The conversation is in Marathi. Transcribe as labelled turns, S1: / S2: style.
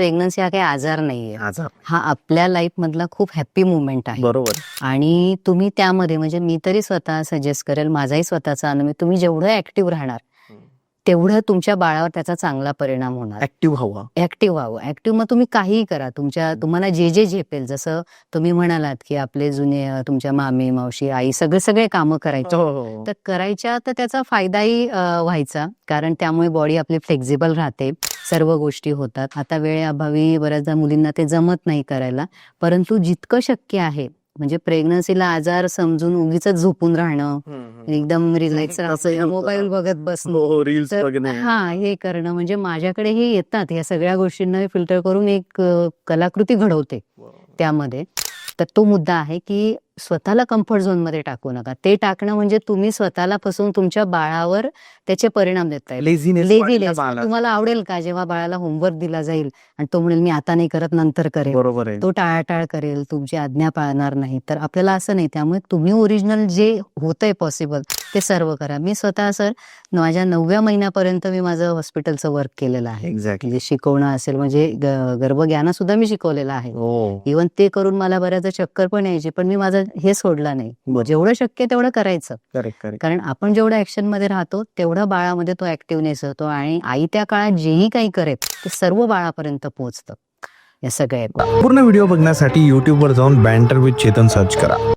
S1: प्रेग्नन्सी हा काही आजार नाहीये.
S2: आजार
S1: हा आपल्या लाईफ मधला खूप हॅपी मुवमेंट आहे.
S2: बरोबर.
S1: आणि तुम्ही त्यामध्ये म्हणजे मी तरी स्वतः सजेस्ट करेल, माझाही स्वतःचा अनुभव, तुम्ही जेवढं ऍक्टिव्ह राहणार तेवढं तुमच्या बाळावर त्याचा चांगला परिणाम होणार.
S2: ऍक्टिव्ह हवा.
S1: ऍक्टिव्ह व्हावं. ऍक्टिव्ह मग तुम्ही काहीही करा, तुम्हाला जे झेपेल. जसं तुम्ही म्हणालात की आपले जुने तुमच्या मामी मावशी आई सगळे कामं करायचे, तर करायच्या, तर त्याचा फायदाही व्हायचा. कारण त्यामुळे बॉडी आपली फ्लेक्झिबल राहते, सर्व गोष्टी होतात. आता वेळेअभावी बऱ्याचदा मुलींना ते जमत नाही करायला, परंतु जितकं शक्य आहे म्हणजे प्रेग्नन्सीला आजार समजून उगीच झोपून राहणं, एकदम रिलॅक्स राहायचं, मोबाईल बघत बसणं, हे करणं. म्हणजे माझ्याकडे हे येतात, या सगळ्या गोष्टींना फिल्टर करून एक कलाकृती घडवते त्यामध्ये. तर तो मुद्दा आहे की स्वतःला कम्फर्ट झोन मध्ये टाकू नका. ते टाकणं म्हणजे तुम्ही स्वतःला फसवून तुमच्या बाळावर त्याचे परिणाम देताय. लेझीनेस. तुम्हाला आवडेल का जेव्हा बाळाला होमवर्क दिला जाईल आणि तो म्हणेल मी आता नाही करत, नंतर करेल,
S2: बरोबर आहे.
S1: तो टाळाटाळ करेल, तुमची आज्ञा पाळणार नाही. तर आपल्याला असं नाही. त्यामुळे तुम्ही ओरिजिनल जे होतंय पॉसिबल ते सर्व करा. मी स्वतः सर माझ्या 9व्या महिन्यापर्यंत मी माझं हॉस्पिटलचं वर्क केलेलं आहे.
S2: एक्झॅक्टली.
S1: म्हणजे शिकवणं असेल, म्हणजे गर्भज्ञान सुद्धा मी शिकवलेलं आहे. इव्हन ते करून मला बऱ्याच चक्कर पण यायची, पण मी माझं हे सोडलं नाही. जेवढं शक्य तेवढं करायचं. कारण आपण जेवढं ऍक्शन मध्ये राहतो तेवढं बाळामध्ये तो ऍक्टिव्हनेस होतो, आणि आई त्या काळात जेही काही करेल ते सर्व बाळापर्यंत पोहोचतं. या सगळ्या
S3: पूर्ण व्हिडिओ बघण्यासाठी YouTube वर जाऊन बँटर विथ चेतन सर्च करा.